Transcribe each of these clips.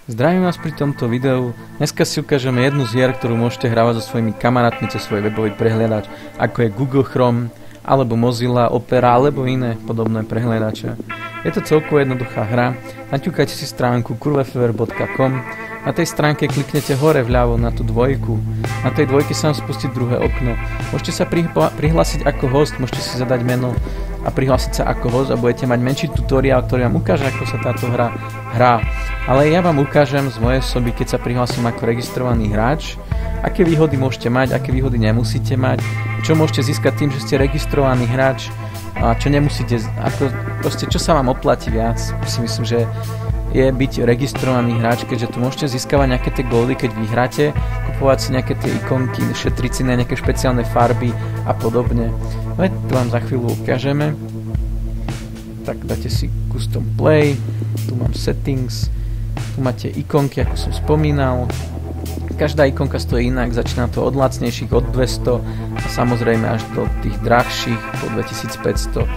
Zdravím vás pri tomto videu. Dneska si ukážeme jednu z hier, ktorú môžete hrávať so svojimi kamarátmi cez svoj webový prehliadač, ako je Google Chrome, alebo Mozilla, Opera, alebo iné podobné prehliadače. Je to celkovo jednoduchá hra. Naťukajte si stránku curvefever.com. Na tej stránke kliknete hore vľavo na tú dvojku. Na tej dvojke sa vám spustí druhé okno. Môžete sa prihlásiť ako host, môžete si zadať meno a prihlásiť sa ako host a budete mať menší tutoriál, ktorý vám ukáže, ako sa táto hra hrá. Ale ja vám ukážem z mojej osoby, keď sa prihlásim ako registrovaný hráč, aké výhody môžete mať, aké výhody nemusíte mať, čo môžete získať tým, že ste registrovaný hráč a čo nemusíte, proste čo sa vám oplatí viac. Si myslím, že je byť registrovaný hráč, keďže tu môžete získavať nejaké tie goldy, keď vyhráte, kupovať si nejaké tie ikonky, šetriť si na nejaké špeciálne farby a podobne. No to vám za chvíľu ukážeme. Tak dáte si custom play, tu mám settings, tu máte ikonky, ako som spomínal. Každá ikonka stojí inak, začína to od lacnejších, od 200 a samozrejme až do tých drahších, po 2500,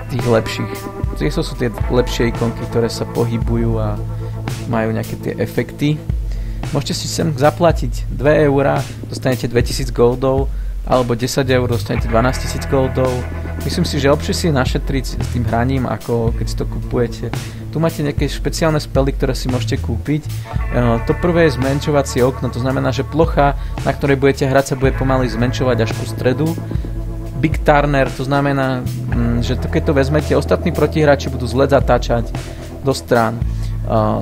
tých lepších. To sú tie lepšie ikonky, ktoré sa pohybujú a majú nejaké tie efekty. Môžete si sem zaplatiť 2 €, dostanete 2000 goldov, alebo 10 €, dostanete 12 000 goldov. Myslím si, že lepšie si našetriť s tým hraním, ako keď si to kupujete. Tu máte nejaké špeciálne spely, ktoré si môžete kúpiť. To prvé je zmenšovacie okno, to znamená, že plocha, na ktorej budete hrať, sa bude pomaly zmenšovať až ku stredu. Big Turner, to znamená, že keď to vezmete, ostatní protihráči budú zle zatáčať do strán.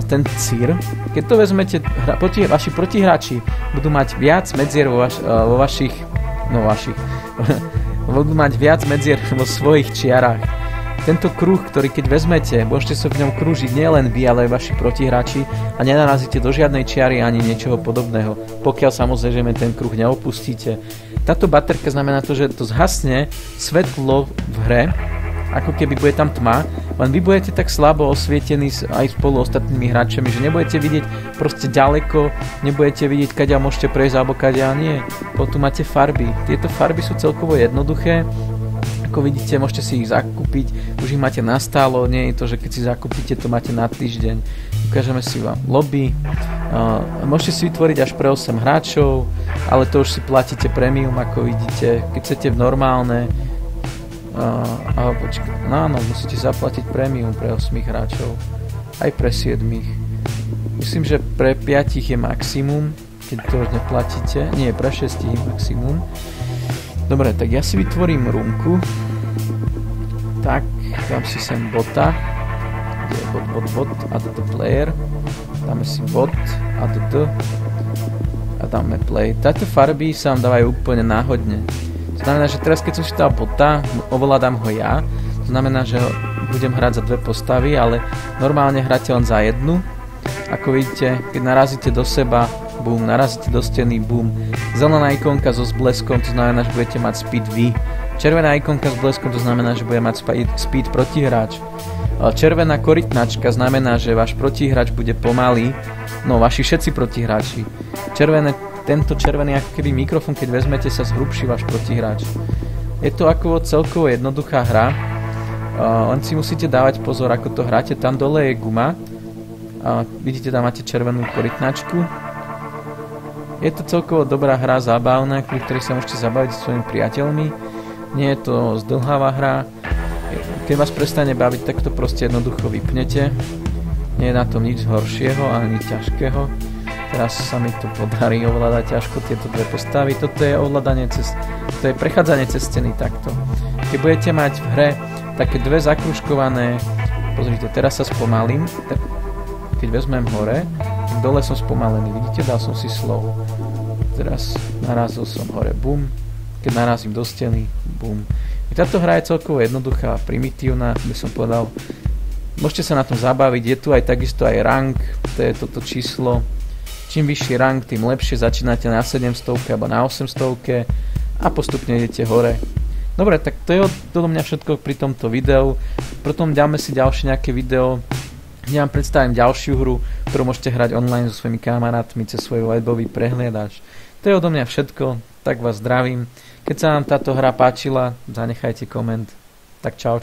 Ten cír, keď to vezmete, vaši protihráči budú mať viac medzier vo vašich budú mať viac medzier vo svojich čiarách. Tento kruh, ktorý keď vezmete, môžete sa v ňom krúžiť nielen vy, ale aj vaši protihráči a nenarazíte do žiadnej čiary ani niečoho podobného, pokiaľ samozrejme ten kruh neopustíte. Táto baterka znamená to, že to zhasne svetlo v hre, ako keby bude tam tma, len vy budete tak slabo osvietení aj spolu ostatnými hráčami, že nebudete vidieť proste ďaleko, nebudete vidieť, kadeľ môžete prejsť alebo kadeľ nie. Potom máte farby. Tieto farby sú celkovo jednoduché. Ako vidíte, môžete si ich zakúpiť, už ich máte nastálo, nie je to, že keď si zakúpite, to máte na týždeň. Ukážeme si vám lobby. Môžete si vytvoriť až pre 8 hráčov, ale to už si platíte premium, ako vidíte. Keď chcete v normálne, musíte zaplatiť premium pre 8 hráčov, aj pre 7. Myslím, že pre 5 je maximum, keď to už neplatíte. Nie, pre 6 je maximum. Dobre, tak ja si vytvorím runku. Tak, dám si sem bota. Kde je bot, add the player. Dáme si bot, add the a dáme play. Táto farby sa vám dávajú úplne náhodne. To znamená, že teraz keď som si dal bota, ovládam ho ja. To znamená, že budem hrať za 2 postavy, ale normálne hráte len za jednu. Ako vidíte, keď narazíte do seba, boom, narazíte do steny, boom. Zelená ikonka so zbleskom, to znamená, že budete mať speed vy. Červená ikonka s bleskom, to znamená, že bude mať speed protihráč. Červená korytnačka znamená, že váš protihráč bude pomalý, no vaši všetci protihráči. Tento červený ako keby mikrofón, keď vezmete, sa zhrubší váš protihráč. Je to ako celkovo jednoduchá hra, len si musíte dávať pozor, ako to hráte. Tam dole je guma, vidíte, tam máte červenú korytnačku. Je to celkovo dobrá hra, zábavná, pri ktorej sa môžete zabaviť s svojimi priateľmi. Nie je to zdĺhavá hra. Keď vás prestane baviť, tak to proste jednoducho vypnete. Nie je na tom nič horšieho ani ťažkého. Teraz sa mi to podarí ovládať ťažko tieto 2 postavy. Toto je to je prechádzanie cez steny takto. Keď budete mať v hre také 2 zakružkované, pozrite, teraz sa spomalím. Keď vezmem hore, dole som spomalený, vidíte, dal som si slow. Teraz narazil som hore, boom. Keď narazím do steny, boom. Táto hra je celkovo jednoduchá, primitívna, by som povedal. Môžete sa na tom zabaviť, je tu aj takisto aj rank, to je toto číslo. Čím vyšší rank, tým lepšie, začínate na 700 alebo na 800 a postupne idete hore. Dobre, tak to je od mňa všetko pri tomto videu. Potom dáme si ďalšie nejaké video, kde vám predstavím ďalšiu hru, ktorú môžete hrať online so svojimi kamarátmi cez svoj webový prehliadač. To je odo mňa všetko, tak vás zdravím. Keď sa vám táto hra páčila, zanechajte koment. Tak čau.